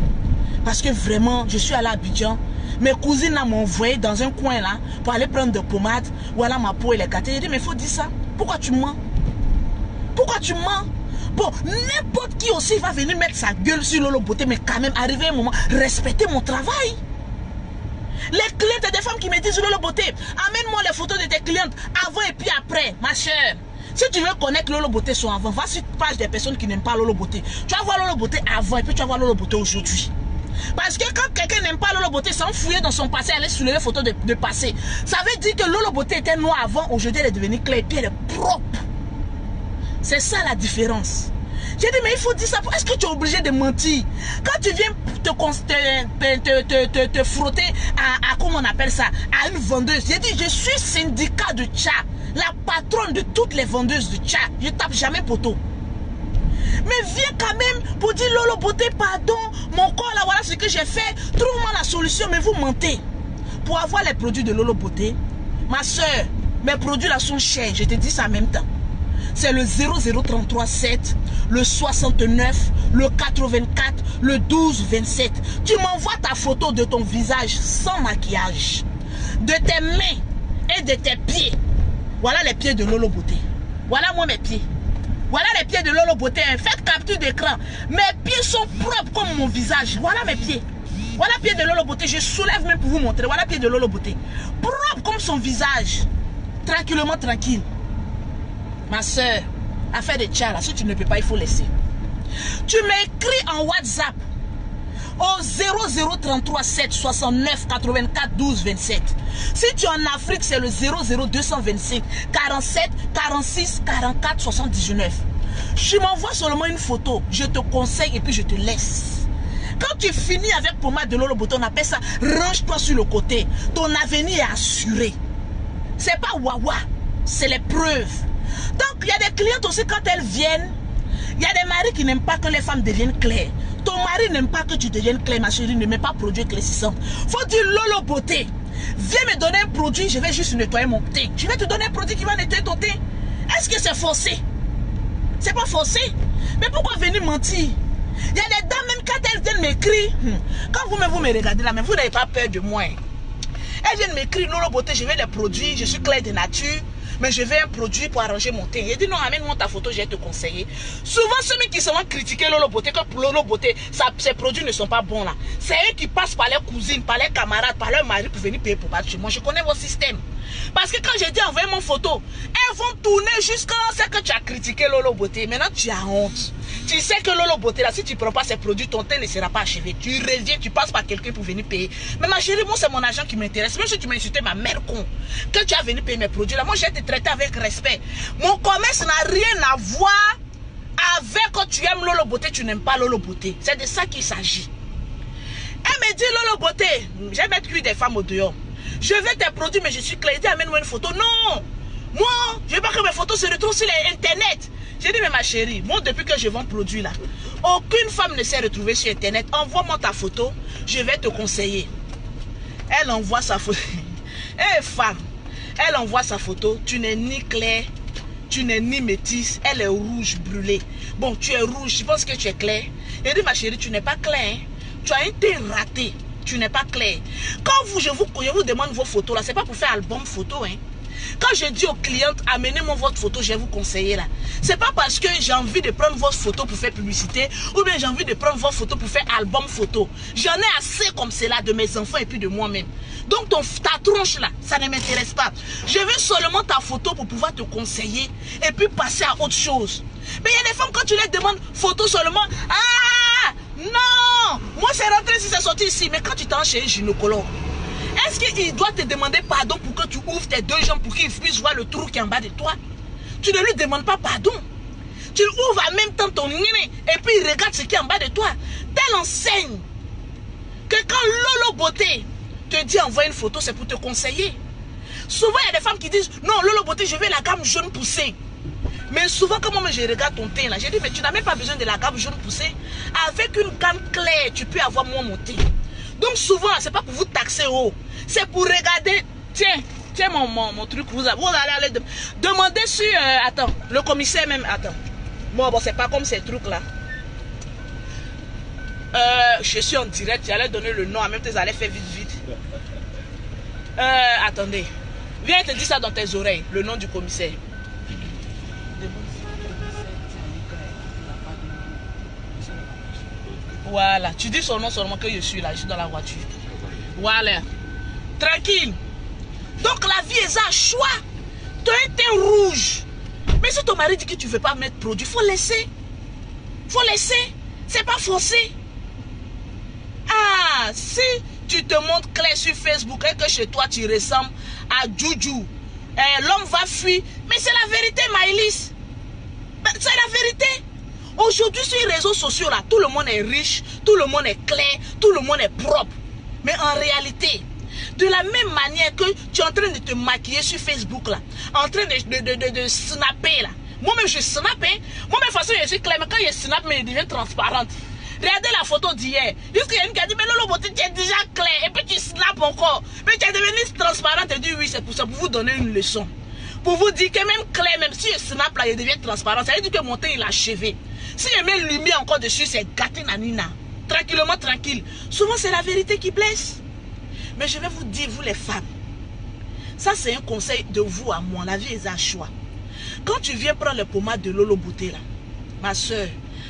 Parce que vraiment, je suis allé à Abidjan. Mes cousines m'ont envoyé dans un coin là pour aller prendre de pommade. Voilà, ma peau elle est gâtée. J'ai dit, mais il faut dire ça. Pourquoi tu mens? Pourquoi tu mens? Bon, n'importe qui aussi va venir mettre sa gueule sur Lolo Beauté, mais quand même, arriver un moment, respecter mon travail. Les clientes, il y a des femmes qui me disent, Lolo Beauté, amène-moi les photos de tes clientes avant et puis après, ma chère. Si tu veux connaître Lolo Beauté son avant, va sur la page des personnes qui n'aiment pas Lolo Beauté. Tu vas voir Lolo Beauté avant et puis tu vas voir Lolo Beauté aujourd'hui. Parce que quand quelqu'un n'aime pas Lolo Beauté, sans fouiller dans son passé, aller soulever les photos de passé. Ça veut dire que Lolo Beauté était noire avant, aujourd'hui elle est devenue claire et puis elle est propre. C'est ça la différence. J'ai dit, mais il faut dire ça. Est-ce que tu es obligé de mentir? Quand tu viens te frotter à comment on appelle ça, à une vendeuse. J'ai dit, je suis syndicat de Tcha, la patronne de toutes les vendeuses de Tcha. Je tape jamais poteau. Mais viens quand même pour dire, Lolo Beauté, pardon, mon corps là, voilà ce que j'ai fait. Trouve-moi la solution, mais vous mentez. Pour avoir les produits de Lolo Beauté, ma soeur, mes produits là sont chers. Je te dis ça en même temps. C'est le 00337, le 69, le 84, le 1227. Tu m'envoies ta photo de ton visage sans maquillage, de tes mains et de tes pieds. Voilà les pieds de Lolo Beauté. Voilà moi mes pieds. Voilà les pieds de Lolo Beauté. Faites capture d'écran. Mes pieds sont propres comme mon visage. Voilà mes pieds. Voilà les pieds de Lolo Beauté. Je soulève même pour vous montrer. Voilà les pieds de Lolo Beauté. Propre comme son visage. Tranquillement tranquille. Ma soeur, affaire de Tcha, là, si tu ne peux pas, il faut laisser. Tu m'écris en WhatsApp au 0033 7 69 84 12 27. Si tu es en Afrique, c'est le 00225 47 46 44 79. Tu m'envoies seulement une photo, je te conseille et puis je te laisse. Quand tu finis avec pommade de Lolo Beauté, on appelle ça range-toi sur le côté. Ton avenir est assuré. C'est pas wawa, c'est les preuves. Donc, il y a des clientes aussi, quand elles viennent, il y a des maris qui n'aiment pas que les femmes deviennent claires. Ton mari n'aime pas que tu deviennes claire, ma chérie, ne met pas produit éclaircissant. Faut dire Lolo Beauté. Viens me donner un produit, je vais juste nettoyer mon thé. Je vais te donner un produit qui va nettoyer ton thé. Est-ce que c'est forcé? C'est pas forcé. Mais pourquoi venir mentir? Il y a des dames, même quand elles viennent m'écrire, quand vous me regardez là, mais vous n'avez pas peur de moi. Elles viennent m'écrire, Lolo Beauté, je veux des produits, je suis claire de nature. Mais je veux un produit pour arranger mon teint. Il dit non, amène-moi ta photo, je vais te conseiller. Souvent, ceux qui se vont critiquer Lolo Beauté, que pour Lolo Beauté, ces produits ne sont pas bons là. C'est eux qui passent par leurs cousines, par leurs camarades, par leur mari pour venir payer pour battre chez moi. Je connais vos systèmes. Parce que quand j'ai dit envoyer mon photo, elles vont tourner jusqu'à ce que tu as critiqué Lolo Beauté. Maintenant, tu as honte. Tu sais que Lolo Beauté là, si tu ne prends pas ces produits, ton teint ne sera pas achevé. Tu reviens, tu passes par quelqu'un pour venir payer. Mais ma chérie, moi c'est mon argent qui m'intéresse. Même si tu m'as insulté ma mère con, que tu as venu payer mes produits là, moi je vais te traiter avec respect. Mon commerce n'a rien à voir avec que tu aimes Lolo Beauté, tu n'aimes pas Lolo Beauté. C'est de ça qu'il s'agit. Elle me dit Lolo Beauté, je vais mettre cuire des femmes au dehors. Je veux tes produits, mais je suis claire. Amène-moi une photo. Non, moi, je veux pas que mes photos se retrouvent sur Internet. J'ai dit, mais ma chérie, moi, depuis que je vends produit là, aucune femme ne s'est retrouvée sur Internet. Envoie-moi ta photo, je vais te conseiller. Elle envoie sa photo. Eh, femme, elle envoie sa photo. Tu n'es ni claire, tu n'es ni métisse. Elle est rouge, brûlée. Bon, tu es rouge, je pense que tu es claire. J'ai dit, ma chérie, tu n'es pas claire. Hein? Tu as un teint raté. tu n'es pas clair. Quand je vous demande vos photos là, c'est pas pour faire album photo, hein. Quand je dis aux clientes, amenez-moi votre photo, je vais vous conseiller là. C'est pas parce que j'ai envie de prendre votre photo pour faire publicité, ou bien j'ai envie de prendre votre photo pour faire album photo. J'en ai assez comme cela de mes enfants et puis de moi-même. Donc ta tronche là, ça ne m'intéresse pas. Je veux seulement ta photo pour pouvoir te conseiller et puis passer à autre chose. Mais il y a des femmes, quand tu les demandes photo seulement, ah non, moi c'est rentré si c'est sorti ici. Mais quand tu t'en chez un gynécologue, est-ce qu'il doit te demander pardon pour que tu ouvres tes deux jambes pour qu'il puisse voir le trou qui est en bas de toi? Tu ne lui demandes pas pardon. Tu ouvres en même temps ton nez et puis il regarde ce qui est en bas de toi. Telle enseigne que quand Lolo Beauté te dit envoie une photo, c'est pour te conseiller. Souvent, il y a des femmes qui disent non, Lolo Beauté, je veux la gamme jaune poussée. Mais souvent, quand moi je regarde ton teint là, j'ai dit mais tu n'as même pas besoin de la gamme jaune poussée. Avec une gamme claire, tu peux avoir moins mon teint. Donc souvent, c'est pas pour vous taxer haut. C'est pour regarder. Tiens mon truc. Vous allez aller demander sur. Attends, le commissaire même. Attends. Bon, c'est pas comme ces trucs là. Je suis en direct. J'allais donner le nom. En même temps, j'allais faire vite. Attendez. Viens te dire ça dans tes oreilles. Le nom du commissaire. Voilà. Tu dis son nom seulement que je suis là. Je suis dans la voiture. Voilà. Tranquille. Donc la vie est un choix. Tu as un teint rouge. Mais si ton mari dit que tu ne veux pas mettre produit, il faut laisser. Faut laisser. C'est pas forcé. Ah, si tu te montres clair sur Facebook et que chez toi tu ressembles à Juju, l'homme va fuir. Mais c'est la vérité, Maëlys. C'est la vérité. Aujourd'hui sur les réseaux sociaux là, tout le monde est riche, tout le monde est clair, tout le monde est propre. Mais en réalité, de la même manière que tu es en train de te maquiller sur Facebook là, en train de snapper là. Moi-même je snap, hein. Moi-même de toute façon je suis clair, mais quand je snap, mais je deviens transparente. Regardez la photo d'hier. Jusqu'à y a une qui a dit, mais Lolo Beauté, tu es déjà clair. Et puis tu snaps encore. Mais tu es devenue transparente et dit oui, c'est pour ça, pour vous donner une leçon. Pour vous dire que même clair, même si je snap là, il devient transparent. Ça veut dire que mon teint il a achevé. Si je mets une lumière encore dessus, c'est gâté nanina. Tranquillement, tranquille. Souvent, c'est la vérité qui blesse. Mais je vais vous dire, vous les femmes, ça c'est un conseil de vous à moi. La vie est un choix. Quand tu viens prendre les pommades de Lolo Beauté là, ma soeur,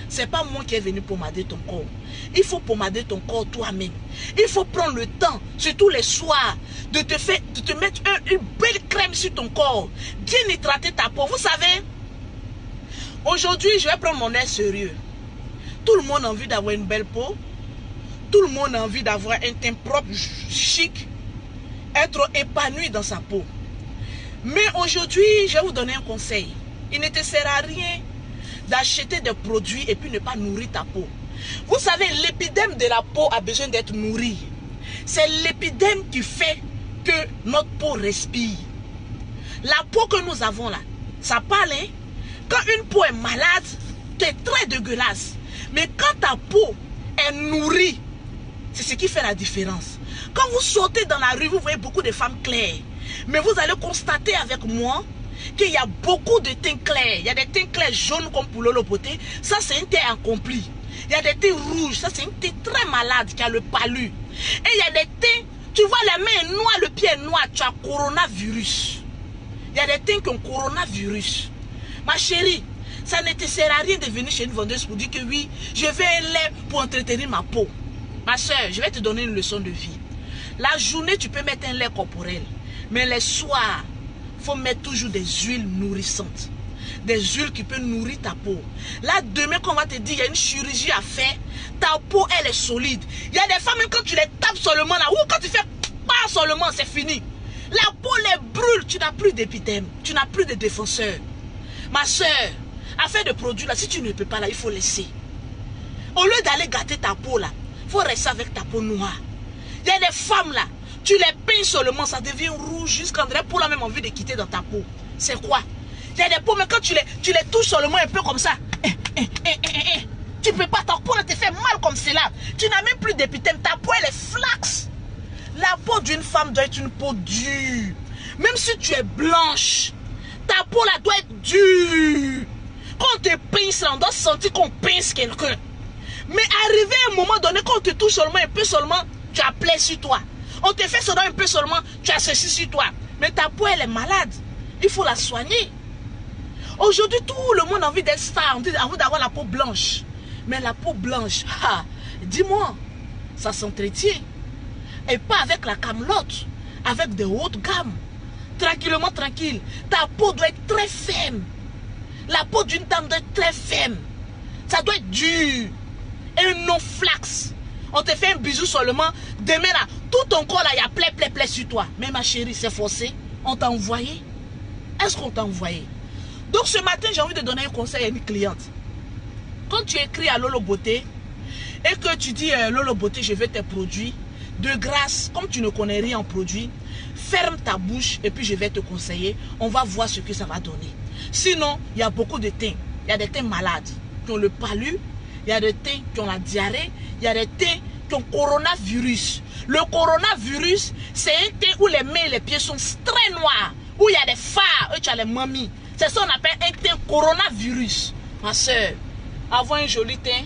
c'est pas moi qui est venu pommader ton corps. Il faut pommader ton corps toi-même. Il faut prendre le temps, surtout les soirs, de te mettre une belle crème sur ton corps. Bien hydrater ta peau. Vous savez, aujourd'hui, je vais prendre mon air sérieux. Tout le monde a envie d'avoir une belle peau. Tout le monde a envie d'avoir un teint propre, chic. Être épanoui dans sa peau. Mais aujourd'hui, je vais vous donner un conseil. Il ne te sert à rien d'acheter des produits et puis ne pas nourrir ta peau. Vous savez, l'épiderme de la peau a besoin d'être nourri. C'est l'épiderme qui fait que notre peau respire. La peau que nous avons là, ça parle, hein? Quand une peau est malade, c'est très dégueulasse. Mais quand ta peau est nourrie, c'est ce qui fait la différence. Quand vous sortez dans la rue, vous voyez beaucoup de femmes claires. Mais vous allez constater avec moi qu'il y a beaucoup de teints clairs. Il y a des teints clairs jaunes comme pour Lolo Beauté. Ça, c'est un teint accompli. Il y a des teints rouges. Ça, c'est un teint très malade qui a le palu. Et il y a des teints, tu vois, la main est noire, le pied est noir. Tu as coronavirus. Il y a des teints qui ont coronavirus. Ma chérie, ça ne te sert à rien de venir chez une vendeuse pour dire que oui, je veux un lait pour entretenir ma peau. Ma soeur, je vais te donner une leçon de vie. La journée, tu peux mettre un lait corporel. Mais les soirs, il faut mettre toujours des huiles nourrissantes. Des huiles qui peuvent nourrir ta peau. Là, demain, quand on va te dire, il y a une chirurgie à faire, ta peau, elle est solide. Il y a des femmes, même quand tu les tapes seulement là, ou quand tu fais pas seulement, c'est fini. La peau les brûle, tu n'as plus d'épiderme, tu n'as plus de défenseur. Ma soeur, affaire de produits là, si tu ne peux pas là, il faut laisser. Au lieu d'aller gâter ta peau là, il faut rester avec ta peau noire. Il y a des femmes là, tu les peins seulement, ça devient rouge jusqu'à André pour la même envie de quitter dans ta peau. C'est quoi? Il y a des peaux, mais quand tu les touches seulement un peu comme ça, tu peux pas, ta peau là te fait mal comme cela. Tu n'as même plus d'épiderme, ta peau elle est flax. La peau d'une femme doit être une peau dure. Même si tu es blanche, ta peau là doit être dure. Quand on te pince là, on doit sentir qu'on pince quelqu'un. Mais arrivé à un moment donné, quand on te touche seulement un peu seulement, tu as plaie sur toi. On te fait seulement un peu seulement, tu as ceci sur toi. Mais ta peau, elle est malade. Il faut la soigner. Aujourd'hui, tout le monde a envie d'être star, a envie d'avoir la peau blanche. Mais la peau blanche, dis-moi, ça s'entretient. Et pas avec la camelote, avec des hautes gammes. Tranquillement, tranquille. Ta peau doit être très ferme. La peau d'une dame doit être très ferme. Ça doit être dur. Et non flax. On te fait un bisou seulement. Demain là, tout ton corps là, il y a plaie sur toi. Mais ma chérie, c'est forcé. On t'a envoyé. Est-ce qu'on t'a envoyé? Donc ce matin, j'ai envie de donner un conseil à une cliente. Quand tu écris à Lolo Beauté et que tu dis Lolo Beauté, je veux tes produits, de grâce, comme tu ne connais rien en produits, ferme ta bouche et puis je vais te conseiller. On va voir ce que ça va donner. Sinon, il y a beaucoup de teints. Il y a des teints malades qui ont le palu, il y a des teints qui ont la diarrhée, il y a des teints qui ont coronavirus. Le coronavirus, c'est un teint où les mains et les pieds sont très noirs, où il y a des phares, où tu as les mamies. C'est ça qu'on appelle un teint coronavirus. Ma soeur, avoir un joli teint.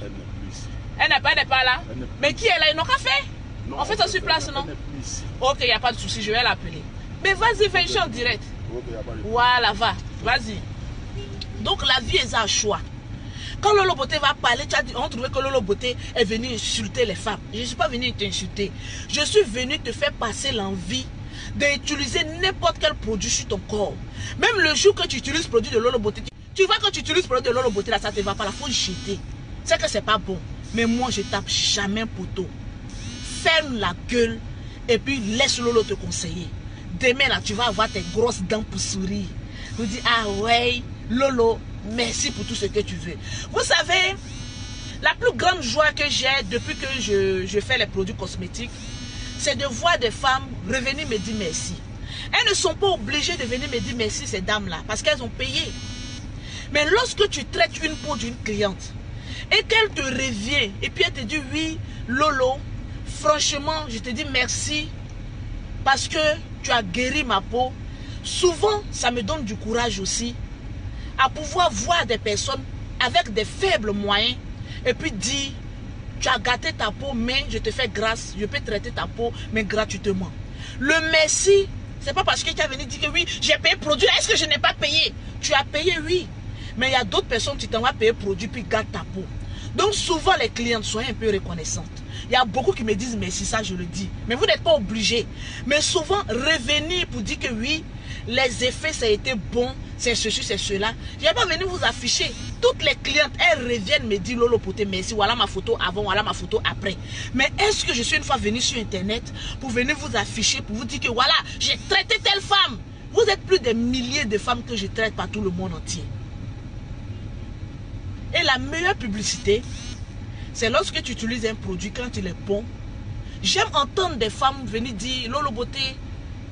Elle n'est pas là. Mais qui est là? Ils n'ont qu'à faire. On fait ça sur place, non? Ok, il n'y a pas de souci, je vais l'appeler. Mais vas-y, fais une en direct. Voilà, va. Vas-y. Donc la vie est un choix. Quand Lolo Beauté va parler, on trouvait que Lolo Beauté est venu insulter les femmes. Je ne suis pas venu t'insulter. Je suis venu te faire passer l'envie d'utiliser n'importe quel produit sur ton corps. Même le jour que tu utilises le produit de Lolo Beauté, tu vois que tu utilises le produit de Lolo Beauté, là, ça ne te va pas, il faut le jeter. C'est que c'est pas bon. Mais moi, je tape jamais un poteau. Ferme la gueule et puis laisse Lolo te conseiller. Demain, là, tu vas avoir tes grosses dents pour sourire. Vous dites, ah ouais, Lolo, merci pour tout ce que tu veux. Vous savez, la plus grande joie que j'ai depuis que je fais les produits cosmétiques, c'est de voir des femmes revenir me dire merci. Elles ne sont pas obligées de venir me dire merci, ces dames-là, parce qu'elles ont payé. Mais lorsque tu traites une peau d'une cliente et qu'elle te revient et puis elle te dit, oui, Lolo, franchement, je te dis merci parce que tu as guéri ma peau. Souvent, ça me donne du courage aussi à pouvoir voir des personnes avec des faibles moyens et puis dire, tu as gâté ta peau, mais je te fais grâce, je peux traiter ta peau, mais gratuitement. Le merci, c'est pas parce que tu as venu dire que oui, j'ai payé le produit, est-ce que je n'ai pas payé? Tu as payé, oui. Mais il y a d'autres personnes qui t'en vont payer le produit puis gâtent ta peau. Donc souvent les clientes soient un peu reconnaissantes. Il y a beaucoup qui me disent merci, ça je le dis. Mais vous n'êtes pas obligés. Mais souvent revenir pour dire que oui, les effets ça a été bon, c'est ceci, c'est cela. Je n'ai pas venu vous afficher. Toutes les clientes, elles reviennent me dire Lolo Beauté merci, voilà ma photo avant, voilà ma photo après. Mais est-ce que je suis une fois venue sur internet pour venir vous afficher, pour vous dire que voilà, j'ai traité telle femme? Vous êtes plus des milliers de femmes que je traite par tout le monde entier. Et la meilleure publicité, c'est lorsque tu utilises un produit quand il est bon. J'aime entendre des femmes venir dire, Lolo Beauté,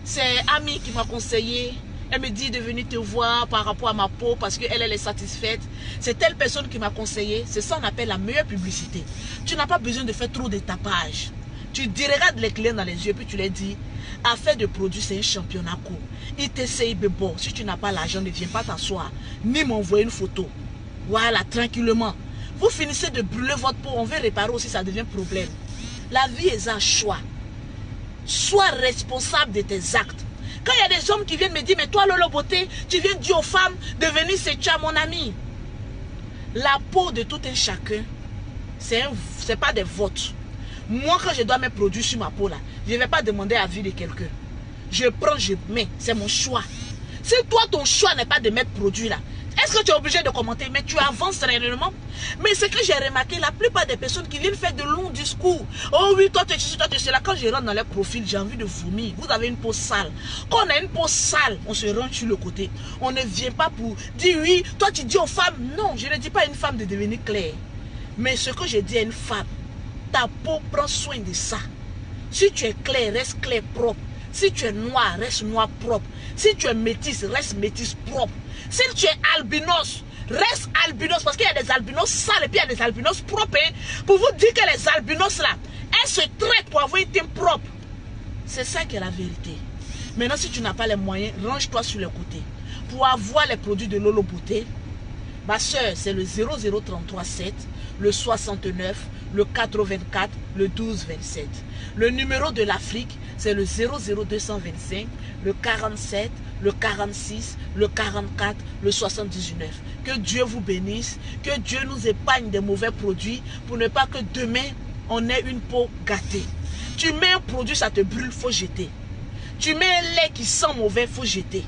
c'est Ami qui m'a conseillé. Elle me dit de venir te voir par rapport à ma peau parce qu'elle est satisfaite. C'est telle personne qui m'a conseillé. C'est ça qu'on appelle la meilleure publicité. Tu n'as pas besoin de faire trop de tapage. Tu regardes les clients dans les yeux et puis tu leur dis, affaire de produit, c'est un championnat court. Ils t'essayent, mais bon, si tu n'as pas l'argent, ne viens pas t'asseoir, ni m'envoyer une photo. Voilà, tranquillement. Vous finissez de brûler votre peau, on veut réparer aussi, ça devient problème. La vie est un choix. Sois responsable de tes actes. Quand il y a des hommes qui viennent me dire, mais toi Lolo Beauté, tu viens dire aux femmes de venir se tuer, mon ami. La peau de tout un chacun, c'est pas des votes. Moi, quand je dois mettre produits sur ma peau là, je ne vais pas demander l'avis de quelqu'un. Je prends, je mets, c'est mon choix. Si toi, ton choix n'est pas de mettre produit là, est-ce que tu es obligé de commenter? Mais tu avances réellement. Mais ce que j'ai remarqué, la plupart des personnes qui viennent faire de longs discours. Oh oui, toi tu es ceci, toi tu es cela. Quand je rentre dans leur profil, j'ai envie de vomir. Vous avez une peau sale. Quand on a une peau sale, on se range sur le côté. On ne vient pas pour dire oui, toi tu dis aux femmes. Non, je ne dis pas à une femme de devenir claire. Mais ce que je dis à une femme, ta peau, prend soin de ça. Si tu es clair, reste clair propre. Si tu es noir, reste noir propre. Si tu es métisse, reste métisse propre. Si tu es albinos, reste albinos. Parce qu'il y a des albinos sales et puis il y a des albinos propres. Hein. Pour vous dire que les albinos là, elles se traitent pour avoir une teint propre. C'est ça qui est la vérité. Maintenant, si tu n'as pas les moyens, range-toi sur le côté. Pour avoir les produits de Lolo Beauté, ma soeur, c'est le 00337, le 69 le 424, le 1227. Le numéro de l'Afrique, c'est le 00225, le 47, le 46, le 44, le 79. Que Dieu vous bénisse, que Dieu nous épargne des mauvais produits pour ne pas que demain, on ait une peau gâtée. Tu mets un produit, ça te brûle, il faut jeter. Tu mets un lait qui sent mauvais, il faut jeter.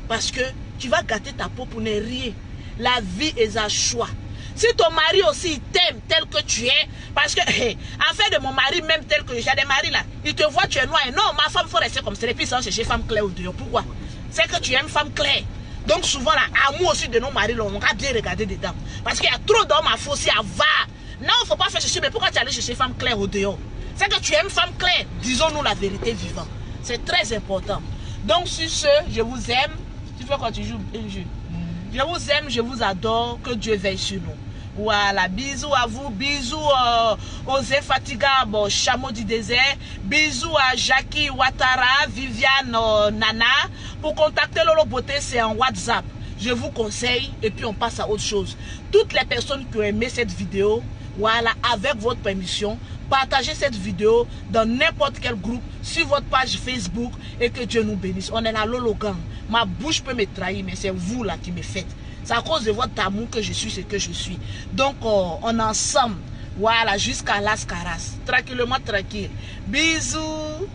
Parce que tu vas gâter ta peau pour ne rien. La vie est un choix. Si ton mari aussi t'aime tel que tu es, parce que, en fait de mon mari même tel que j'ai des maris là, il te voit, tu es noir, et non, ma femme, il faut rester comme ça, et puis ça, chercher femme claire au dehors. Pourquoi? C'est que tu aimes femme claire. Donc souvent là, amour aussi de nos maris, là, on va bien regarder dedans. Parce qu'il y a trop d'hommes à fausser, à va. Non, il ne faut pas faire chercher, mais pourquoi tu allais chercher femme claire au dehors? C'est que tu aimes femme claire. Disons-nous la vérité vivante. C'est très important. Donc sur ce, je vous aime. Tu veux quand tu joues un jeu. Je vous aime, je vous adore. Que Dieu veille sur nous. Voilà, bisous à vous, bisous aux infatigables chameaux du désert, bisous à Jackie Ouattara, Viviane Nana. Pour contacter Lolo Beauté, c'est en WhatsApp. Je vous conseille et puis on passe à autre chose. Toutes les personnes qui ont aimé cette vidéo, voilà, avec votre permission, partagez cette vidéo dans n'importe quel groupe, sur votre page Facebook et que Dieu nous bénisse. On est la Lolo Gang. Ma bouche peut me trahir, mais c'est vous là qui me faites. C'est à cause de votre amour que je suis ce que je suis. Donc, on est ensemble. Voilà, jusqu'à Las Caras. Tranquillement, tranquille. Bisous.